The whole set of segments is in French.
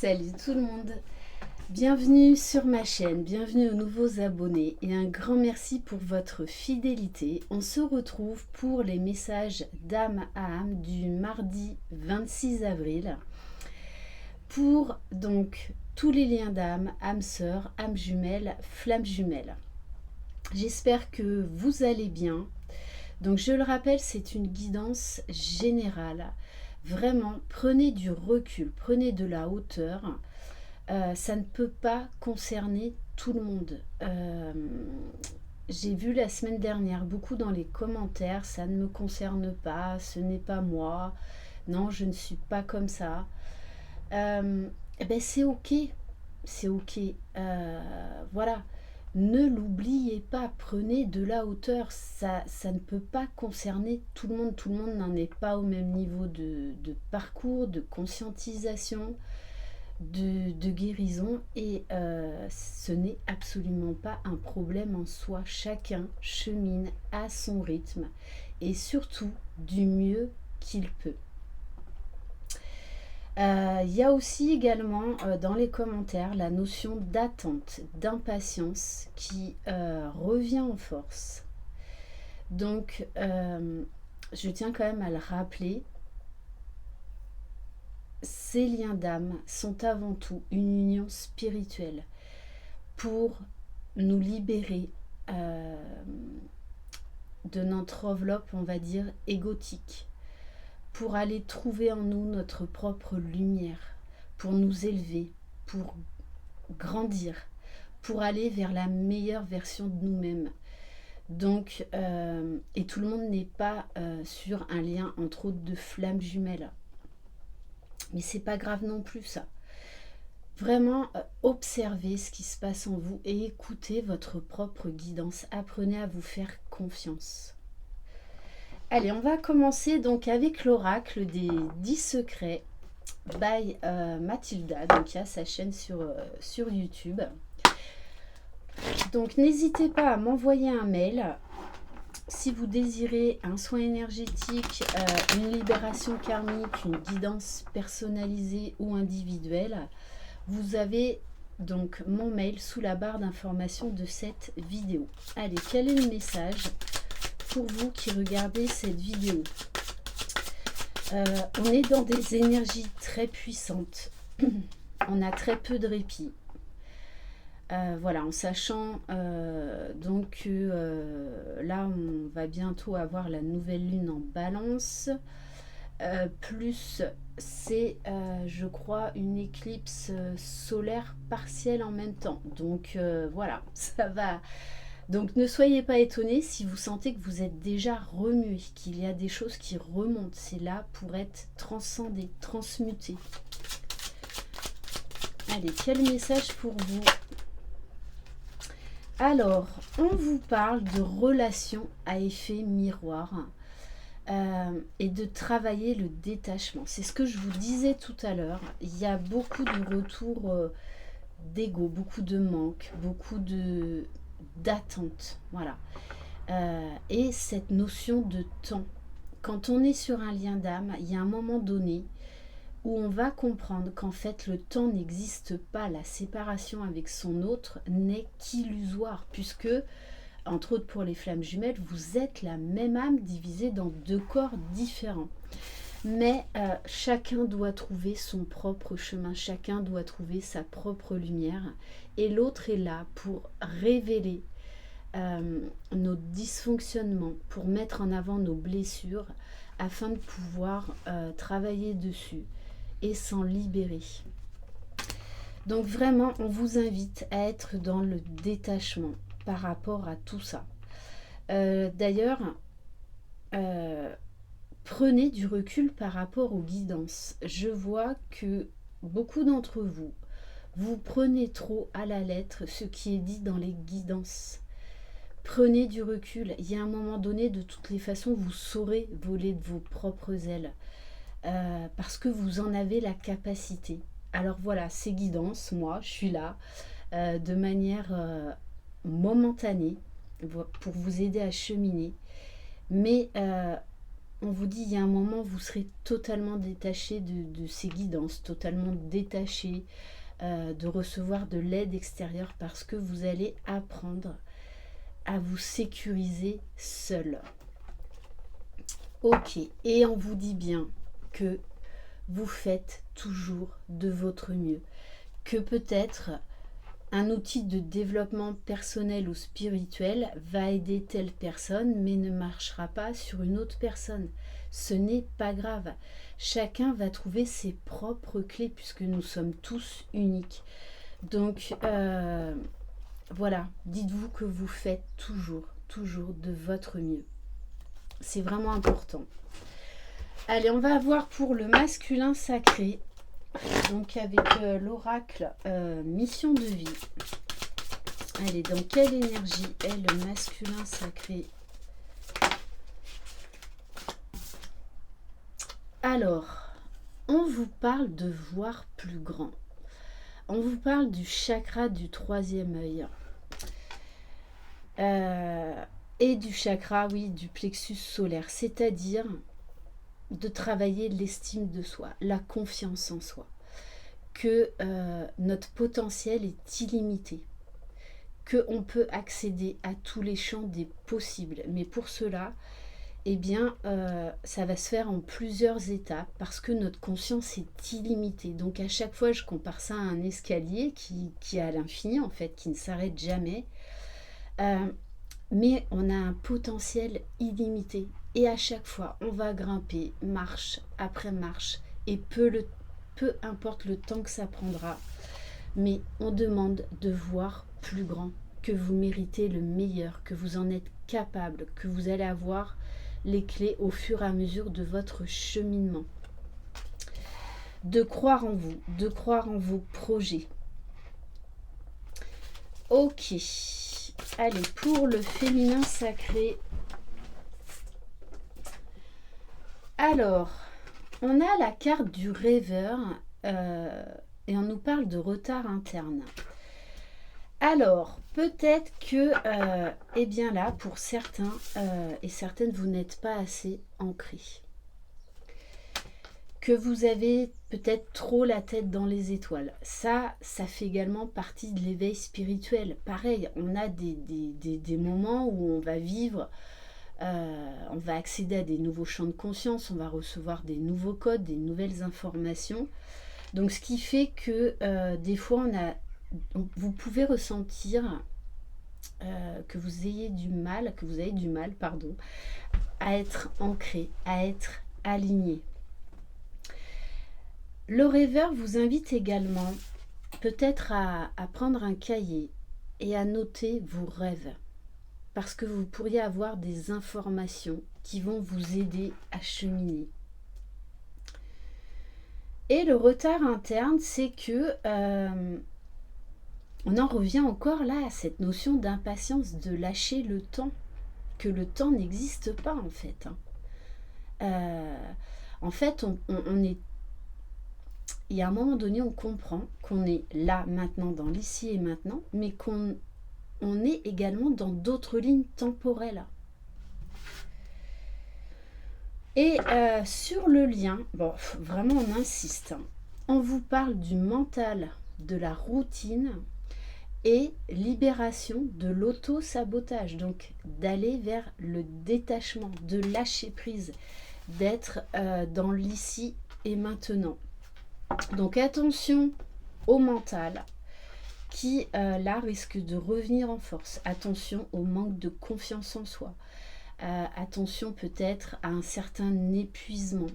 Salut tout le monde, bienvenue sur ma chaîne, bienvenue aux nouveaux abonnés et un grand merci pour votre fidélité. On se retrouve pour les messages d'âme à âme du mardi 26 avril pour donc tous les liens d'âme, âme sœur, âme jumelle, flamme jumelle. J'espère que vous allez bien. Donc je le rappelle, c'est une guidance générale. Vraiment, prenez du recul, prenez de la hauteur. Ça ne peut pas concerner tout le monde. J'ai vu la semaine dernière beaucoup dans les commentaires, ça ne me concerne pas, ce n'est pas moi, non, je ne suis pas comme ça. Ben c'est ok, c'est ok. Voilà. Ne l'oubliez pas, prenez de la hauteur, ça ne peut pas concerner tout le monde n'en est pas au même niveau de parcours, de conscientisation, de guérison et ce n'est absolument pas un problème en soi. Chacun chemine à son rythme et surtout du mieux qu'il peut. Il y a aussi également dans les commentaires la notion d'attente, d'impatience qui revient en force. Donc je tiens quand même à le rappeler, ces liens d'âme sont avant tout une union spirituelle pour nous libérer de notre enveloppe, on va dire, égotique, pour aller trouver en nous notre propre lumière, pour nous élever, pour grandir, pour aller vers la meilleure version de nous-mêmes. Donc, et tout le monde n'est pas sur un lien entre autres de flammes jumelles. Mais c'est pas grave non plus ça. Vraiment, observez ce qui se passe en vous et écoutez votre propre guidance. Apprenez à vous faire confiance. Allez, on va commencer donc avec l'oracle des 10 secrets by Mathilda. Donc il y a sa chaîne sur YouTube. Donc n'hésitez pas à m'envoyer un mail si vous désirez un soin énergétique, une libération karmique, une guidance personnalisée ou individuelle. Vous avez donc mon mail sous la barre d'information de cette vidéo. Allez, quel est le message pour vous qui regardez cette vidéo? On est dans des énergies très puissantes. On a très peu de répit. Voilà, en sachant donc que là on va bientôt avoir la nouvelle lune en balance, plus c'est je crois une éclipse solaire partielle en même temps, donc voilà, ça va. Donc ne soyez pas étonnés si vous sentez que vous êtes déjà remué, qu'il y a des choses qui remontent. C'est là pour être transcendé, transmuté. Allez, quel message pour vous? Alors, on vous parle de relations à effet miroir et de travailler le détachement. C'est ce que je vous disais tout à l'heure. Il y a beaucoup de retours d'ego, beaucoup de manque, beaucoup d'attente. Voilà. Et cette notion de temps. Quand on est sur un lien d'âme, il y a un moment donné où on va comprendre qu'en fait le temps n'existe pas, la séparation avec son autre n'est qu'illusoire, puisque, entre autres pour les flammes jumelles, vous êtes la même âme divisée dans deux corps différents. Mais chacun doit trouver son propre chemin, chacun doit trouver sa propre lumière, et l'autre est là pour révéler nos dysfonctionnements, pour mettre en avant nos blessures, afin de pouvoir travailler dessus et s'en libérer. Donc vraiment, on vous invite à être dans le détachement par rapport à tout ça. D'ailleurs, prenez du recul par rapport aux guidances. Je vois que beaucoup d'entre vous, vous prenez trop à la lettre ce qui est dit dans les guidances. Prenez du recul. Il y a un moment donné, de toutes les façons, vous saurez voler de vos propres ailes. Parce que vous en avez la capacité. Alors voilà, ces guidances, moi, je suis là de manière momentanée pour vous aider à cheminer. Mais on vous dit, il y a un moment, vous serez totalement détaché de ces guidances, totalement détaché de recevoir de l'aide extérieure parce que vous allez apprendre à vous sécuriser seul. Ok, et on vous dit bien que vous faites toujours de votre mieux, que peut-être un outil de développement personnel ou spirituel va aider telle personne, mais ne marchera pas sur une autre personne. Ce n'est pas grave. Chacun va trouver ses propres clés puisque nous sommes tous uniques. Donc, voilà, dites-vous que vous faites toujours de votre mieux. C'est vraiment important. Allez, on va voir pour le masculin sacré. Donc avec l'oracle mission de vie. Allez, dans quelle énergie est le masculin sacré? Alors, on vous parle de voir plus grand. On vous parle du chakra du troisième œil. Et du chakra, oui, du plexus solaire. C'est-à-dire de travailler l'estime de soi, la confiance en soi. Que notre potentiel est illimité. Qu'on peut accéder à tous les champs des possibles. Mais pour cela, eh bien, ça va se faire en plusieurs étapes parce que notre conscience est illimitée. Donc à chaque fois, je compare ça à un escalier qui est à l'infini, en fait, qui ne s'arrête jamais. Mais on a un potentiel illimité. Et à chaque fois, on va grimper marche après marche. Et peu importe le temps que ça prendra, mais on demande de voir plus grand, que vous méritez le meilleur, que vous en êtes capable, que vous allez avoir les clés au fur et à mesure de votre cheminement. De croire en vous, de croire en vos projets. Ok, allez, pour le féminin sacré. Alors, on a la carte du rêveur et on nous parle de retard interne. Alors, peut-être que, eh bien là, pour certains et certaines, vous n'êtes pas assez ancrés. Que vous avez peut-être trop la tête dans les étoiles. Ça fait également partie de l'éveil spirituel. Pareil, on a des moments où on va vivre, on va accéder à des nouveaux champs de conscience, on va recevoir des nouveaux codes, des nouvelles informations. Donc, ce qui fait que des fois, vous pouvez ressentir que vous avez du mal, à être ancré, à être aligné. Le rêveur vous invite également peut-être à prendre un cahier et à noter vos rêves. Parce que vous pourriez avoir des informations qui vont vous aider à cheminer. Et le retard interne, c'est que on en revient encore là à cette notion d'impatience, de lâcher le temps, que le temps n'existe pas en fait. En fait, on est... Il y a un moment donné, on comprend qu'on est là, maintenant, dans l'ici et maintenant, mais qu'on est également dans d'autres lignes temporelles. Et sur le lien, bon, vraiment on insiste, on vous parle du mental, de la routine et libération de l'auto-sabotage, donc d'aller vers le détachement, de lâcher prise, d'être dans l'ici et maintenant. Donc attention au mental qui là risque de revenir en force. Attention au manque de confiance en soi. Attention peut-être à un certain épuisement.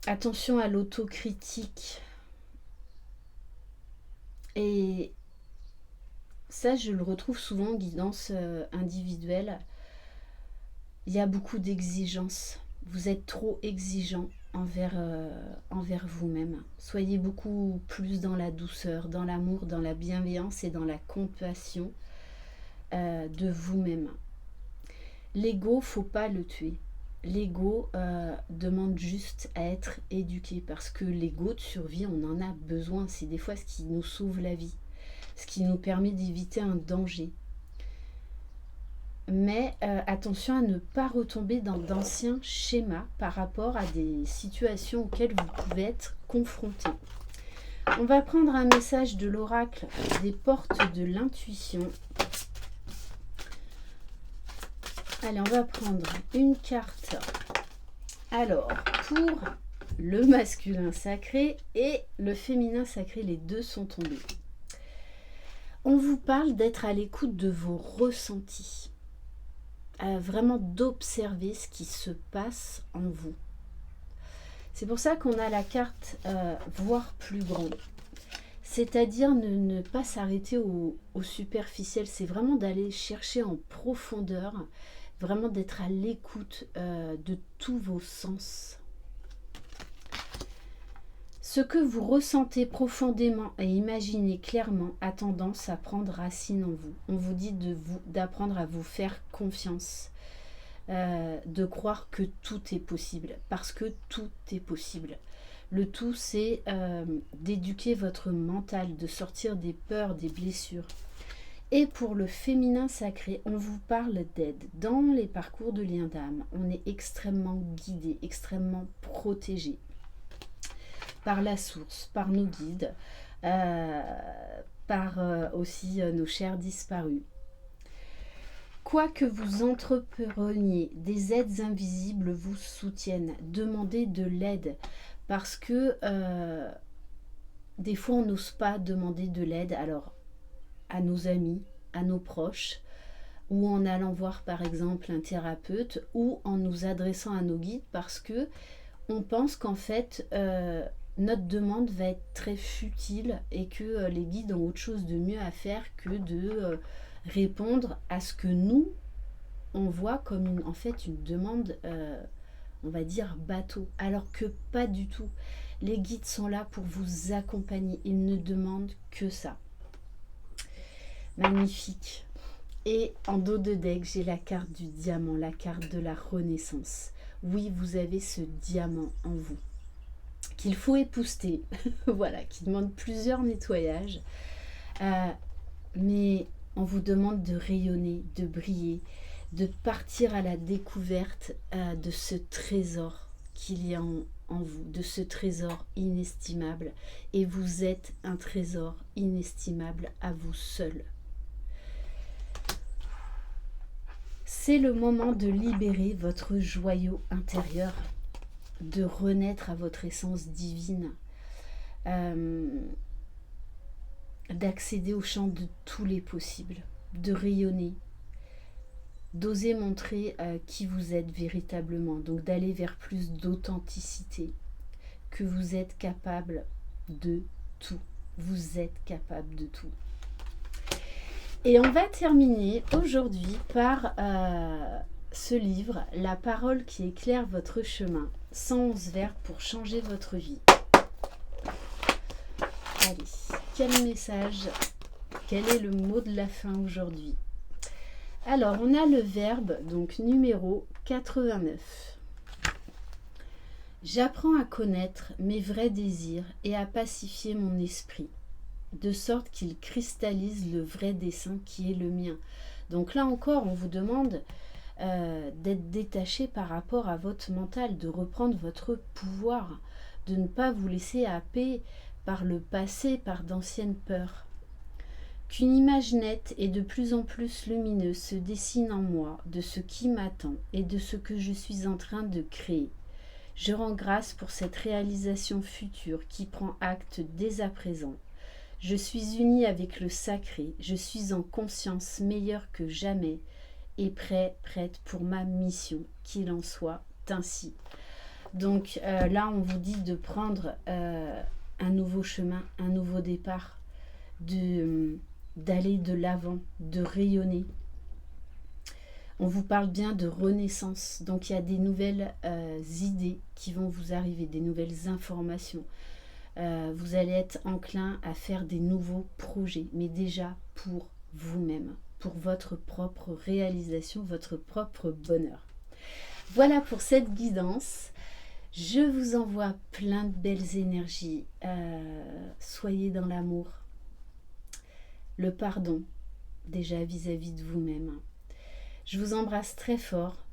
Attention à l'autocritique. Et ça, je le retrouve souvent en guidance individuelle. Il y a beaucoup d'exigences. Vous êtes trop exigeant envers vous-même. Soyez beaucoup plus dans la douceur, dans l'amour, dans la bienveillance et dans la compassion de vous-même. L'ego, faut pas le tuer. L'ego demande juste à être éduqué parce que l'ego de survie, on en a besoin. C'est des fois ce qui nous sauve la vie, ce qui nous permet d'éviter un danger. mais attention à ne pas retomber dans d'anciens schémas par rapport à des situations auxquelles vous pouvez être confronté. On va prendre un message de l'oracle des portes de l'intuition. Allez, on va prendre une carte. Alors, pour le masculin sacré et le féminin sacré, les deux sont tombés. On vous parle d'être à l'écoute de vos ressentis. Vraiment d'observer ce qui se passe en vous. C'est pour ça qu'on a la carte voir plus grand. C'est-à-dire ne pas s'arrêter au superficiel. C'est vraiment d'aller chercher en profondeur, vraiment d'être à l'écoute de tous vos sens. Ce que vous ressentez profondément et imaginez clairement a tendance à prendre racine en vous. On vous dit d'apprendre à vous faire confiance, de croire que tout est possible, parce que tout est possible. Le tout, c'est d'éduquer votre mental, de sortir des peurs, des blessures. Et pour le féminin sacré, on vous parle d'aide. Dans les parcours de lien d'âme, on est extrêmement guidé, extrêmement protégé par la source, par nos guides, par aussi nos chers disparus. Quoi que vous entrepreniez, des aides invisibles vous soutiennent. Demandez de l'aide parce que des fois on n'ose pas demander de l'aide alors à nos amis, à nos proches, ou en allant voir par exemple un thérapeute, ou en nous adressant à nos guides parce que on pense qu'en fait notre demande va être très futile et que les guides ont autre chose de mieux à faire que de répondre à ce que nous on voit comme en fait une demande on va dire bateau, alors que pas du tout. Les guides sont là pour vous accompagner, ils ne demandent que ça. Magnifique. Et en dos de deck, j'ai la carte du diamant, la carte de la renaissance. Oui, vous avez ce diamant en vous qu'il faut épousseter, voilà, qui demande plusieurs nettoyages. Mais on vous demande de rayonner, de briller, de partir à la découverte de ce trésor qu'il y a en vous, de ce trésor inestimable. Et vous êtes un trésor inestimable à vous seul. C'est le moment de libérer votre joyau intérieur, de renaître à votre essence divine, d'accéder au champ de tous les possibles, de rayonner, d'oser montrer qui vous êtes véritablement, donc d'aller vers plus d'authenticité, que vous êtes capable de tout. Vous êtes capable de tout. Et on va terminer aujourd'hui par ce livre, La parole qui éclaire votre chemin, 111 vers pour changer votre vie. Allez, quel message, quel est le mot de la fin aujourd'hui? Alors, on a le verbe, donc numéro 89. J'apprends à connaître mes vrais désirs et à pacifier mon esprit, de sorte qu'il cristallise le vrai dessein qui est le mien. Donc là encore, on vous demande d'être détaché par rapport à votre mental, de reprendre votre pouvoir, de ne pas vous laisser happer par le passé, par d'anciennes peurs. Qu'une image nette et de plus en plus lumineuse se dessine en moi de ce qui m'attend et de ce que je suis en train de créer. Je rends grâce pour cette réalisation future qui prend acte dès à présent. Je suis unie avec le sacré, je suis en conscience meilleure que jamais et prête pour ma mission, qu'il en soit ainsi. Donc là, on vous dit de prendre un nouveau chemin, un nouveau départ, d'aller de l'avant, de rayonner. On vous parle bien de renaissance, donc il y a des nouvelles idées qui vont vous arriver, des nouvelles informations. Vous allez être enclin à faire des nouveaux projets, mais déjà pour vous-même, pour votre propre réalisation, votre propre bonheur. Voilà pour cette guidance. Je vous envoie plein de belles énergies. Soyez dans l'amour, le pardon, déjà vis-à-vis de vous-même. Je vous embrasse très fort.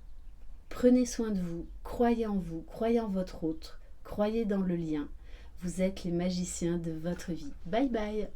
Prenez soin de vous, croyez en vous, croyez en votre autre, croyez dans le lien. Vous êtes les magiciens de votre vie. Bye bye.